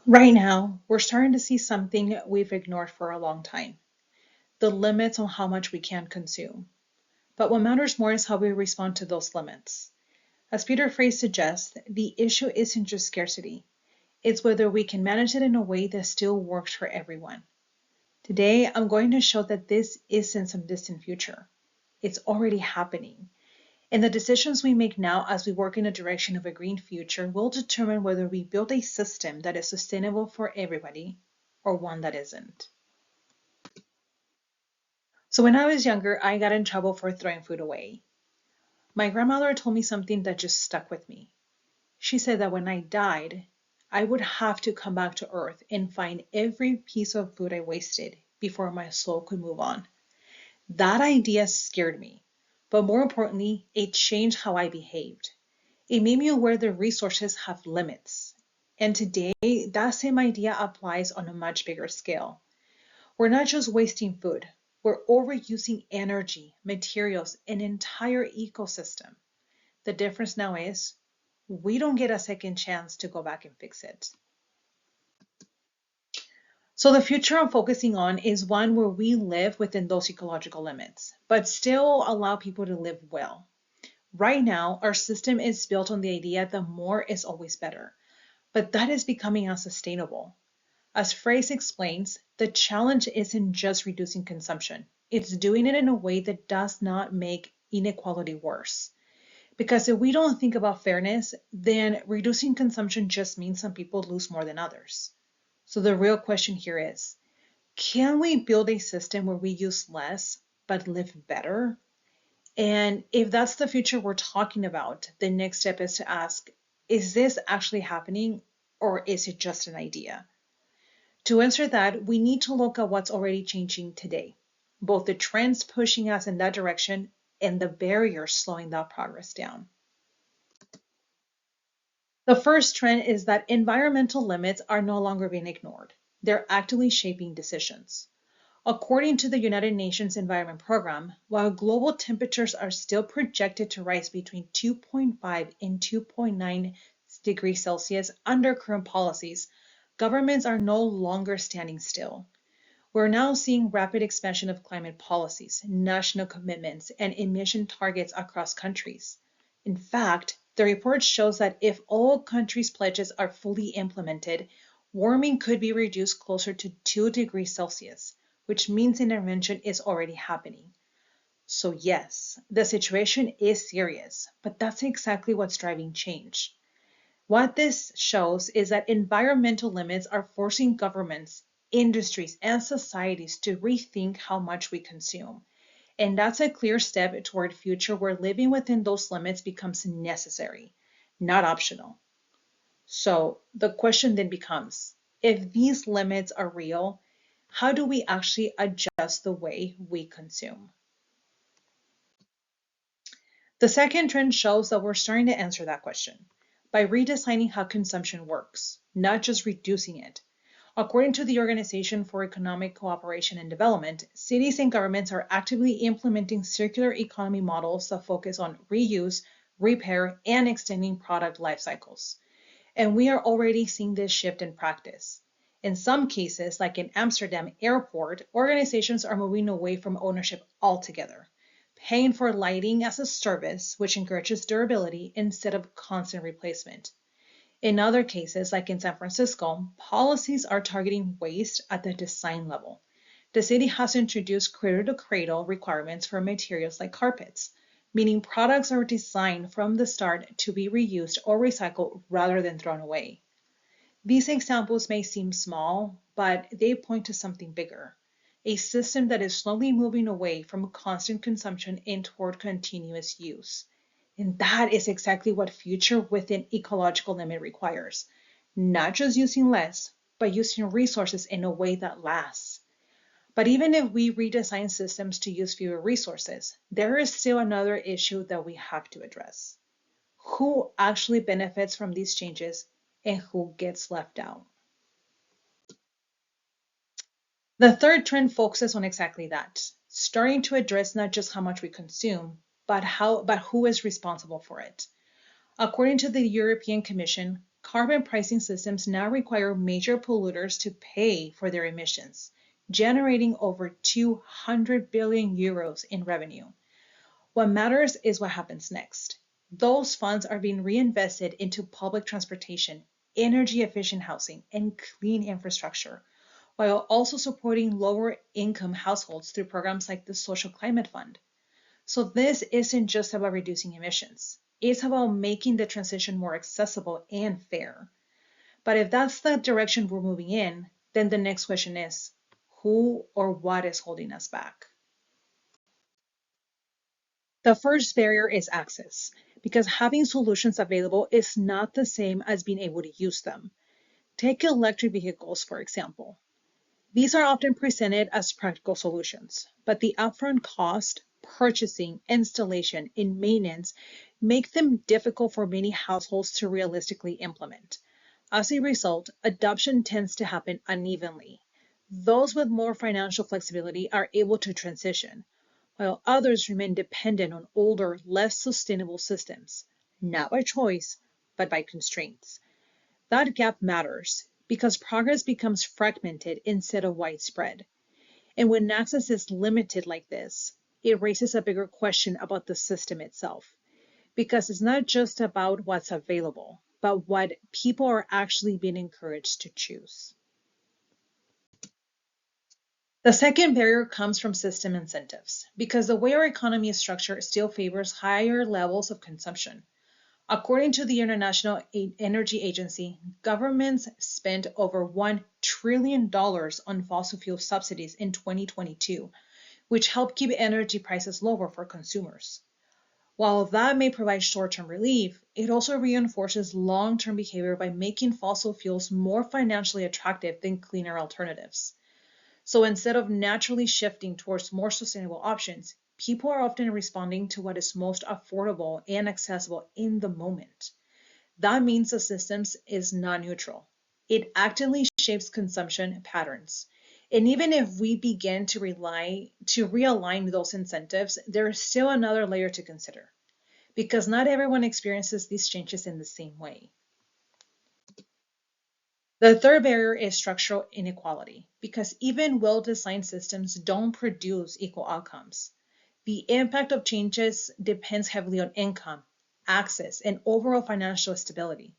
Right now, we're starting to see something we've ignored for a long time: the limits on how much we can consume. But what matters more is how we respond to those limits. As Peter Frey suggests, the issue isn't just scarcity, it's whether we can manage it in a way that still works for everyone. Today, I'm going to show that this isn't some distant future. It's already happening. And the decisions we make now as we work in the direction of a green future will determine whether we build a system that is sustainable for everybody or one that isn't. So when I was younger, I got in trouble for throwing food away. My grandmother told me something that just stuck with me. She said that when I died, I would have to come back to Earth and find every piece of food I wasted before my soul could move on. That idea scared me, but more importantly, it changed how I behaved. It made me aware that resources have limits. And today, that same idea applies on a much bigger scale. We're not just wasting food, we're overusing energy, materials, an entire ecosystem. The difference now is we don't get a second chance to go back and fix it. So the future I'm focusing on is one where we live within those ecological limits, but still allow people to live well. Right now, our system is built on the idea that more is always better, but that is becoming unsustainable. As Fraser explains, the challenge isn't just reducing consumption, it's doing it in a way that does not make inequality worse. Because if we don't think about fairness, then reducing consumption just means some people lose more than others. So the real question here is, can we build a system where we use less but live better? And if that's the future we're talking about, the next step is to ask, is this actually happening or is it just an idea? To answer that, we need to look at what's already changing today, both the trends pushing us in that direction and the barriers slowing that progress down. The first trend is that environmental limits are no longer being ignored. They're actively shaping decisions. According to the United Nations Environment Programme, while global temperatures are still projected to rise between 2.5 and 2.9 degrees Celsius under current policies, governments are no longer standing still. We're now seeing rapid expansion of climate policies, national commitments, and emission targets across countries. In fact, the report shows that if all countries' pledges are fully implemented, warming could be reduced closer to 2 degrees Celsius, which means intervention is already happening. So yes, the situation is serious, but that's exactly what's driving change. What this shows is that environmental limits are forcing governments, industries, and societies to rethink how much we consume. And that's a clear step toward a future where living within those limits becomes necessary, not optional. So the question then becomes, if these limits are real, how do we actually adjust the way we consume? The second trend shows that we're starting to answer that question by redesigning how consumption works, not just reducing it. According to the Organization for Economic Cooperation and Development, cities and governments are actively implementing circular economy models that focus on reuse, repair, and extending product life cycles. And we are already seeing this shift in practice. In some cases, like in Amsterdam Airport, organizations are moving away from ownership altogether, paying for lighting as a service, which encourages durability instead of constant replacement. In other cases, like in San Francisco, policies are targeting waste at the design level. The city has introduced cradle-to-cradle requirements for materials like carpets, meaning products are designed from the start to be reused or recycled rather than thrown away. These examples may seem small, but they point to something bigger: a system that is slowly moving away from constant consumption and toward continuous use. And that is exactly what future within ecological limit requires. Not just using less, but using resources in a way that lasts. But even if we redesign systems to use fewer resources, there is still another issue that we have to address: who actually benefits from these changes and who gets left out. The third trend focuses on exactly that, starting to address not just how much we consume, but who is responsible for it. According to the European Commission, carbon pricing systems now require major polluters to pay for their emissions, generating over 200 billion euros in revenue. What matters is what happens next. Those funds are being reinvested into public transportation, energy efficient housing, and clean infrastructure, while also supporting lower income households through programs like the Social Climate Fund. So this isn't just about reducing emissions. It's about making the transition more accessible and fair. But if that's the direction we're moving in, then the next question is, who or what is holding us back? The first barrier is access, because having solutions available is not the same as being able to use them. Take electric vehicles, for example. These are often presented as practical solutions, but the upfront cost, purchasing, installation, and maintenance make them difficult for many households to realistically implement. As a result, adoption tends to happen unevenly. Those with more financial flexibility are able to transition, while others remain dependent on older, less sustainable systems, not by choice, but by constraints. That gap matters because progress becomes fragmented instead of widespread. And when access is limited like this, it raises a bigger question about the system itself, because it's not just about what's available, but what people are actually being encouraged to choose. The second barrier comes from system incentives, because the way our economy is structured still favors higher levels of consumption. According to the International Energy Agency, governments spent over $1 trillion on fossil fuel subsidies in 2022, which helped keep energy prices lower for consumers. While that may provide short-term relief, it also reinforces long-term behavior by making fossil fuels more financially attractive than cleaner alternatives. So instead of naturally shifting towards more sustainable options, people are often responding to what is most affordable and accessible in the moment. That means the system is not neutral. It actively shapes consumption patterns. And even if we begin to realign those incentives, there is still another layer to consider, because not everyone experiences these changes in the same way. The third barrier is structural inequality, because even well-designed systems don't produce equal outcomes. The impact of changes depends heavily on income, access, and overall financial stability.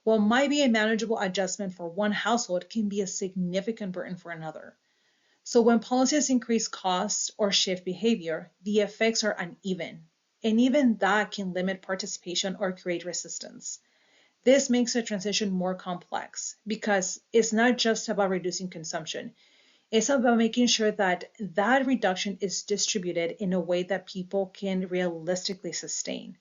What might be a manageable adjustment for one household can be a significant burden for another. So when policies increase costs or shift behavior, the effects are uneven, and even that can limit participation or create resistance. This makes the transition more complex because it's not just about reducing consumption. It's about making sure that that reduction is distributed in a way that people can realistically sustain,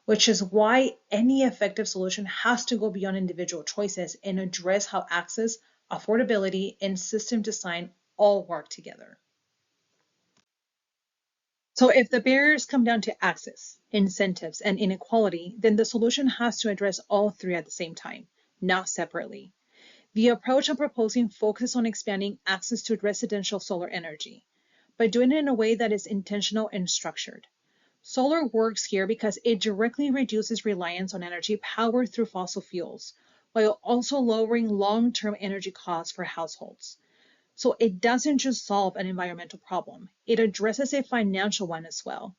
which is why any effective solution has to go beyond individual choices and address how access, affordability, and system design all work together. So if the barriers come down to access, incentives, and inequality, then the solution has to address all three at the same time, not separately. The approach I'm proposing focuses on expanding access to residential solar energy, but doing it in a way that is intentional and structured. Solar works here because it directly reduces reliance on energy powered through fossil fuels, while also lowering long-term energy costs for households. So it doesn't just solve an environmental problem, it addresses a financial one as well.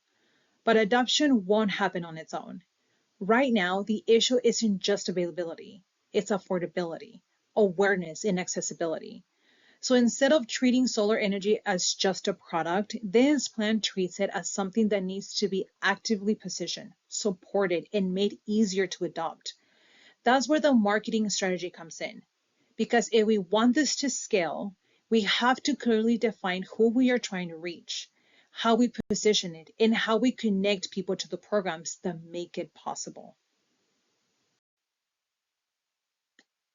But adoption won't happen on its own. Right now, the issue isn't just availability, it's affordability, awareness, and accessibility. So instead of treating solar energy as just a product, this plan treats it as something that needs to be actively positioned, supported, and made easier to adopt. That's where the marketing strategy comes in. Because if we want this to scale, we have to clearly define who we are trying to reach, how we position it, and how we connect people to the programs that make it possible.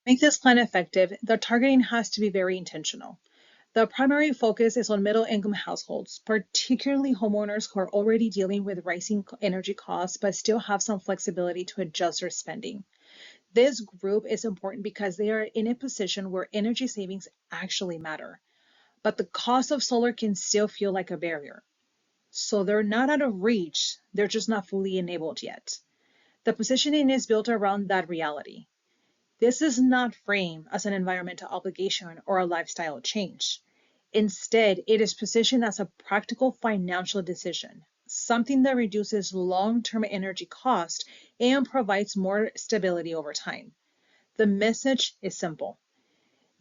To make this plan effective, the targeting has to be very intentional. The primary focus is on middle-income households, particularly homeowners who are already dealing with rising energy costs but still have some flexibility to adjust their spending. This group is important because they are in a position where energy savings actually matter, but the cost of solar can still feel like a barrier. So they're not out of reach, they're just not fully enabled yet. The positioning is built around that reality. This is not framed as an environmental obligation or a lifestyle change. Instead, it is positioned as a practical financial decision, something that reduces long-term energy cost and provides more stability over time. The message is simple.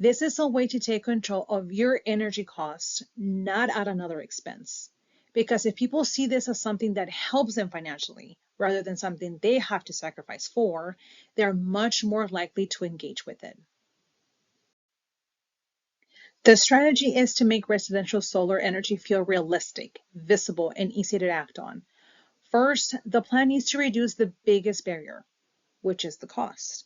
This is a way to take control of your energy costs, not at another expense. Because if people see this as something that helps them financially, rather than something they have to sacrifice for, they're much more likely to engage with it. The strategy is to make residential solar energy feel realistic, visible, and easy to act on. First, the plan needs to reduce the biggest barrier, which is the cost.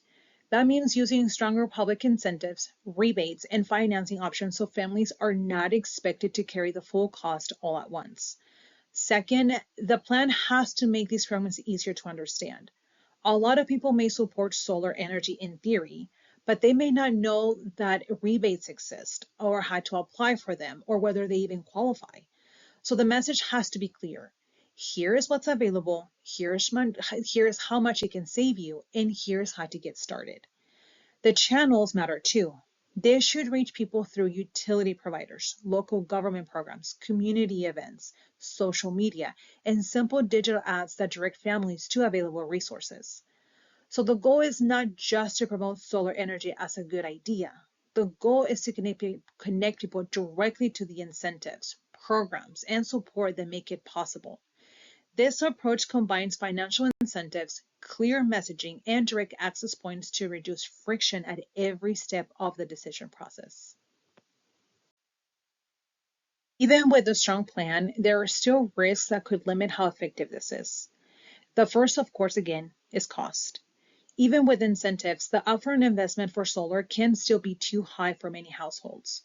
That means using stronger public incentives, rebates, and financing options so families are not expected to carry the full cost all at once. Second, the plan has to make these programs easier to understand. A lot of people may support solar energy in theory, but they may not know that rebates exist or how to apply for them or whether they even qualify. So the message has to be clear. Here is what's available, here's how much it can save you, and here's how to get started. The channels matter too. They should reach people through utility providers, local government programs, community events, social media, and simple digital ads that direct families to available resources. So the goal is not just to promote solar energy as a good idea. The goal is to connect people directly to the incentives, programs, and support that make it possible. This approach combines financial incentives, clear messaging, and direct access points to reduce friction at every step of the decision process. Even with a strong plan, there are still risks that could limit how effective this is. The first, of course, again, is cost. Even with incentives, the upfront investment for solar can still be too high for many households.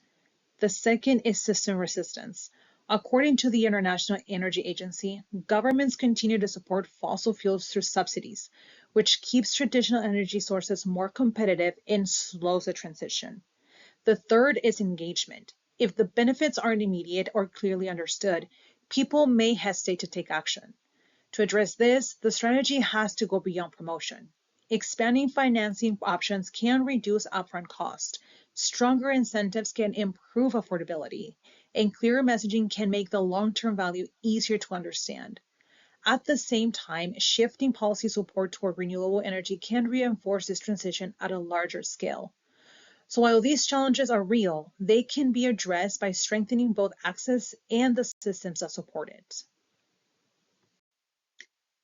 The second is system resistance. According to the International Energy Agency, governments continue to support fossil fuels through subsidies, which keeps traditional energy sources more competitive and slows the transition. The third is engagement. If the benefits aren't immediate or clearly understood, people may hesitate to take action. To address this, the strategy has to go beyond promotion. Expanding financing options can reduce upfront cost. Stronger incentives can improve affordability, and clearer messaging can make the long-term value easier to understand. At the same time, shifting policy support toward renewable energy can reinforce this transition at a larger scale. So while these challenges are real, they can be addressed by strengthening both access and the systems that support it.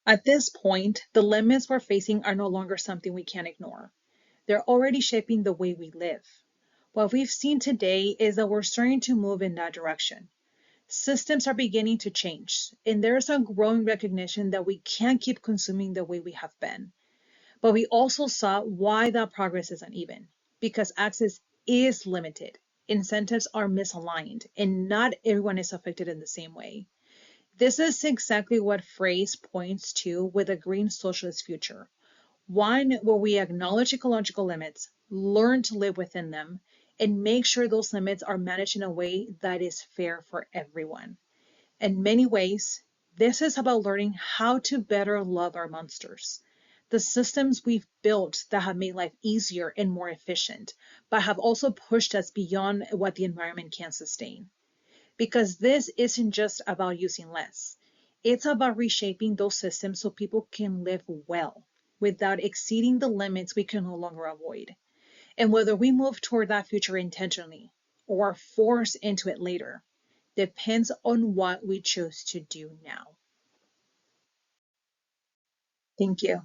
At this point, the limits we're facing are no longer something we can ignore. They're already shaping the way we live. What we've seen today is that we're starting to move in that direction. Systems are beginning to change, and there's a growing recognition that we can't keep consuming the way we have been. But we also saw why that progress is uneven, because access is limited, incentives are misaligned, and not everyone is affected in the same way. This is exactly what Phrase points to with a green socialist future. One where we acknowledge ecological limits, learn to live within them, and make sure those limits are managed in a way that is fair for everyone. In many ways, this is about learning how to better love our monsters. The systems we've built that have made life easier and more efficient, but have also pushed us beyond what the environment can sustain. Because this isn't just about using less. It's about reshaping those systems so people can live well without exceeding the limits we can no longer avoid. And whether we move toward that future intentionally or are forced into it later depends on what we choose to do now. Thank you.